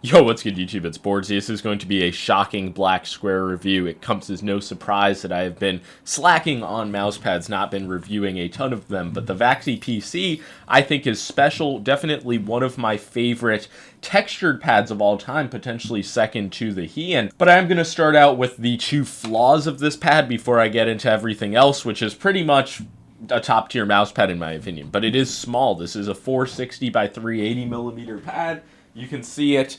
Yo, what's good, YouTube? It's boardzy. This is going to be a shocking black square review. It comes as no surprise that I have been slacking on mousepads, not been reviewing a ton of them, but the Vaxee PC I think is special. Definitely one of my favorite textured pads of all time, potentially second to the Hien. But I'm going to start out with the two flaws of this pad before I get into everything else, which is pretty much a top tier mousepad in my opinion. But it is small. This is a 460 by 380 millimeter pad. You can see it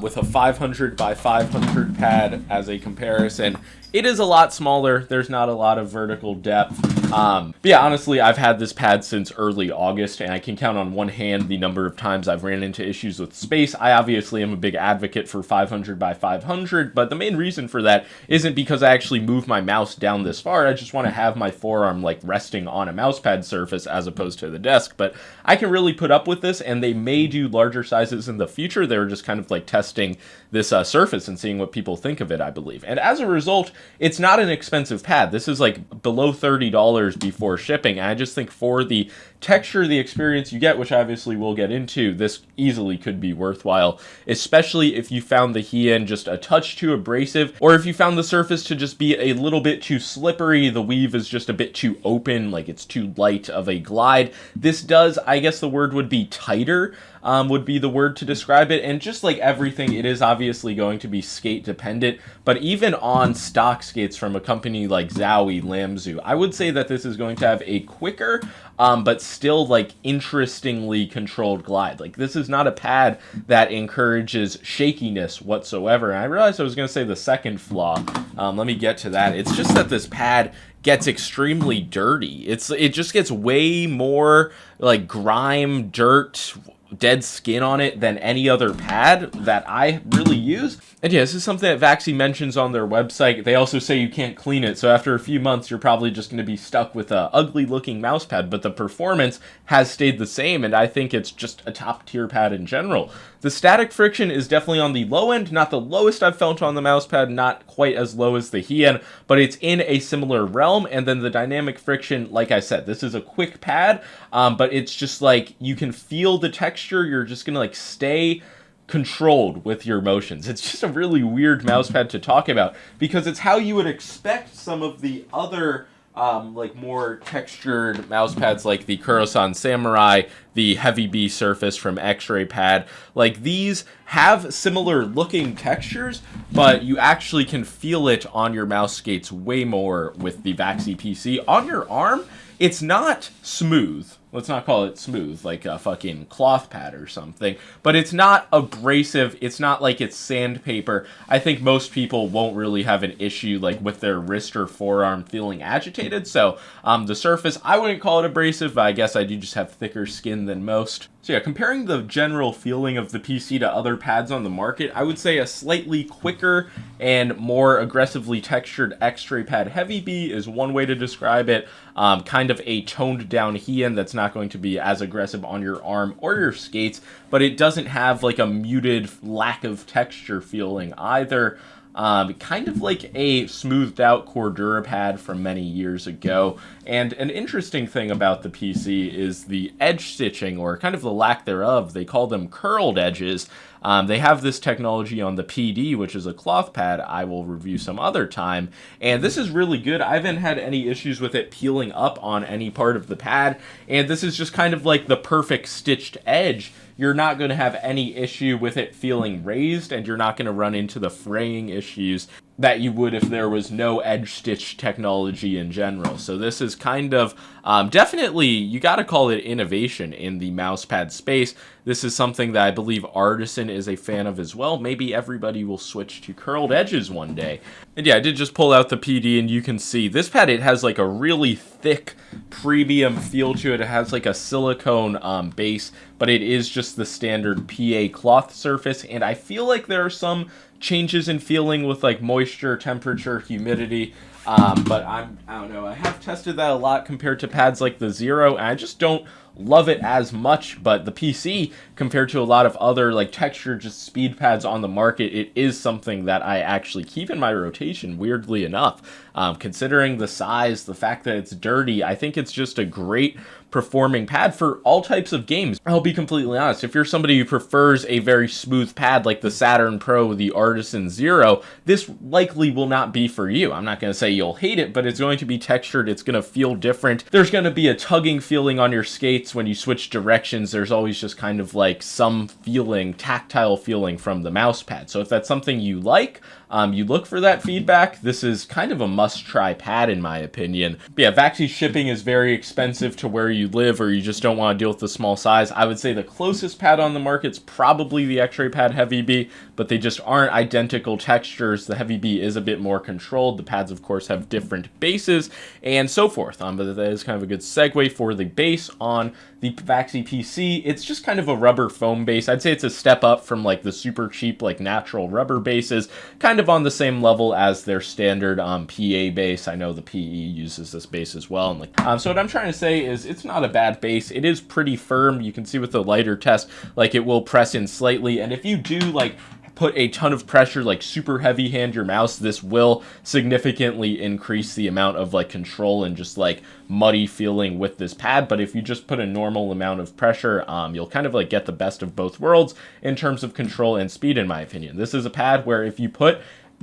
with a 500 by 500 pad as a comparison. It is a lot smaller. There's not a lot of vertical depth. But yeah, honestly, I've had this pad since early August, and I can count on one hand the number of times I've ran into issues with space. I obviously am a big advocate for 500 by 500, but the main reason for that isn't because I actually move my mouse down this far. I just want to have my forearm like resting on a mousepad surface as opposed to the desk. But I can really put up with this, and they may do larger sizes in the future. They were just kind of like testing this surface and seeing what people think of it, I believe. And as a result, it's not an expensive pad. This is like below $30 before shipping. And I just think for the texture, the experience you get, which obviously we'll get into, this easily could be worthwhile, especially if you found the Hien just a touch too abrasive, or if you found the surface to just be a little bit too slippery, the weave is just a bit too open, like it's too light of a glide. This does, I guess the word would be tighter, would be the word to describe it. And just like everything, it is obviously going to be skate dependent, but even on stock skates from a company like Zowie, Lamzu, I would say that this is going to have a quicker, but still like interestingly controlled glide. Like this is not a pad that encourages shakiness whatsoever. And I realized I was going to say the second flaw. Let me get to that. It's just that this pad gets extremely dirty. It just gets way more like grime, dirt, dead skin on it than any other pad that I really use. And yeah, this is something that Vaxee mentions on their website. They also say you can't clean it, so after a few months you're probably just going to be stuck with a ugly looking mouse pad, but the performance has stayed the same, and I think it's just a top tier pad in general. The static friction is definitely on the low end, not the lowest I've felt on the mouse pad, not quite as low as the Hien, but it's in a similar realm. And then the dynamic friction, like I said, this is a quick pad, but it's just like you can feel the texture. You're just gonna like stay controlled with your motions. It's just a really weird mousepad to talk about because it's how you would expect some of the other like more textured mousepads like the Kurosan Samurai, the Heavy B Surface from X-Ray Pad. Like these have similar looking textures, but you actually can feel it on your mouse skates way more with the Vaxee PC. On your arm, it's not smooth. Let's not call it smooth, like a fucking cloth pad or something. But it's not abrasive. It's not like it's sandpaper. I think most people won't really have an issue like with their wrist or forearm feeling agitated. So the surface, I wouldn't call it abrasive, but I guess I do just have thicker skin than most. So yeah, comparing the general feeling of the PC to other pads on the market, I would say a slightly quicker and more aggressively textured X-Ray Pad Heavy B is one way to describe it. Kind of a toned down Hien that's not going to be as aggressive on your arm or your skates, but it doesn't have like a muted lack of texture feeling either. Kind of like a smoothed out Cordura pad from many years ago. And an interesting thing about the PC is the edge stitching, or kind of the lack thereof. They call them curled edges. They have this technology on the PD, which is a cloth pad I will review some other time. And this is really good. I haven't had any issues with it peeling up on any part of the pad. And this is just kind of like the perfect stitched edge. You're not going to have any issue with it feeling raised, and you're not going to run into the fraying issues that you would if there was no edge stitch technology in general. So this is kind of definitely, you got to call it innovation in the mousepad space. This is something that I believe Artisan is a fan of as well. Maybe everybody will switch to curled edges one day. And yeah, I did just pull out the PD, and you can see this pad, it has like a really thick premium feel to it. It has like a silicone base, but it is just the standard PA cloth surface. And I feel like there are some changes in feeling with like moisture, temperature, humidity. But I don't know. I have tested that a lot compared to pads like the Zero, and I just don't love it as much. But the PC, compared to a lot of other like textured just speed pads on the market, it is something that I actually keep in my rotation, weirdly enough. Considering the size, the fact that it's dirty, I think it's just a great performing pad for all types of games. I'll be completely honest, if you're somebody who prefers a very smooth pad like the Saturn Pro, the Artisan Zero, this likely will not be for you. I'm not going to say you'll hate it, but it's going to be textured, it's going to feel different. There's going to be a tugging feeling on your skates when you switch directions. There's always just kind of like some feeling, tactile feeling from the mouse pad. So if that's something you like, you look for that feedback, this is kind of a must-try pad in my opinion. But yeah, Vaxee shipping is very expensive to where you live, or you just don't want to deal with the small size. I would say the closest pad on the market's probably the X-Ray Pad Heavy B, but they just aren't identical textures. The Heavy B is a bit more controlled. The pads, of course, have different bases and so forth. But that is kind of a good segue for the base on the Vaxee PC. It's just kind of a rubber foam base. I'd say it's a step up from like the super cheap, like natural rubber bases, kind of on the same level as their standard PA base. I know the PE uses this base as well. And so what I'm trying to say is it's not a bad base. It is pretty firm. You can see with the lighter test, like it will press in slightly. And if you do like put a ton of pressure, like super heavy hand your mouse, this will significantly increase the amount of like control and just like muddy feeling with this pad. But if you just put a normal amount of pressure, you'll kind of like get the best of both worlds in terms of control and speed, in my opinion. This is a pad where if you put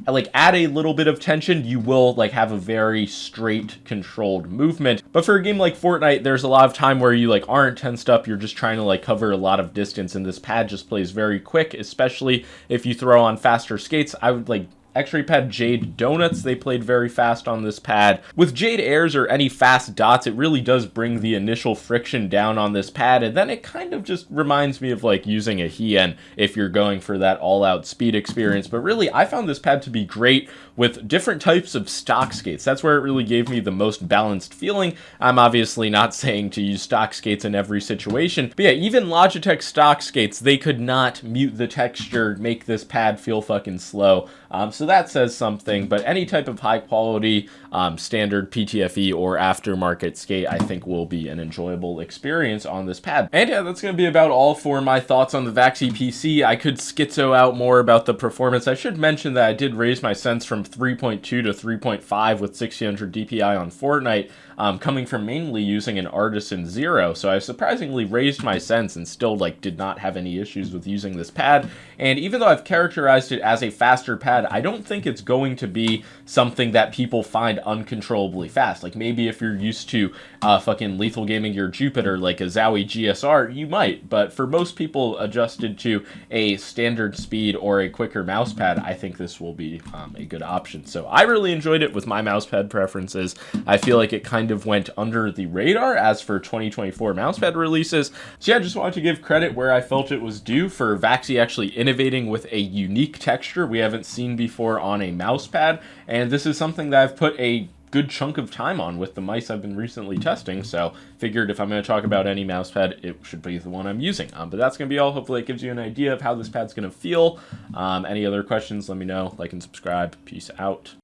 like add a little bit of tension, you will like have a very straight controlled movement. But for a game like Fortnite, there's a lot of time where you like aren't tensed up, you're just trying to like cover a lot of distance, and this pad just plays very quick, especially if you throw on faster skates. I would like X-Ray Pad Jade Donuts, they played very fast on this pad. With Jade Airs or any fast dots, it really does bring the initial friction down on this pad, and then it kind of just reminds me of like using a Hien if you're going for that all-out speed experience. But really, I found this pad to be great with different types of stock skates. That's where it really gave me the most balanced feeling. I'm obviously not saying to use stock skates in every situation, but yeah, even Logitech stock skates, they could not mute the texture, make this pad feel fucking slow. So that says something, but any type of high quality standard PTFE or aftermarket skate, I think will be an enjoyable experience on this pad. And yeah, that's going to be about all for my thoughts on the Vaxee PC. I could schizo out more about the performance. I should mention that I did raise my sense from 3.2 to 3.5 with 1600 DPI on Fortnite, coming from mainly using an Artisan Zero. So I surprisingly raised my sense and still like did not have any issues with using this pad. And even though I've characterized it as a faster pad, I don't think it's going to be something that people find uncontrollably fast. Like maybe if you're used to fucking lethal gaming your Jupiter like a Zowie GSR, you might. But for most people adjusted to a standard speed or a quicker mouse pad, I think this will be a good option. So I really enjoyed it with my mouse pad preferences. I feel like it kind of went under the radar as for 2024 mousepad releases. So yeah, just wanted to give credit where I felt it was due for Vaxee actually innovating with a unique texture we haven't seen before on a mousepad, and this is something that I've put a good chunk of time on with the mice I've been recently testing, so figured if I'm going to talk about any mousepad, it should be the one I'm using. But that's going to be all. Hopefully it gives you an idea of how this pad's going to feel. Any other questions, let me know. Like and subscribe. Peace out.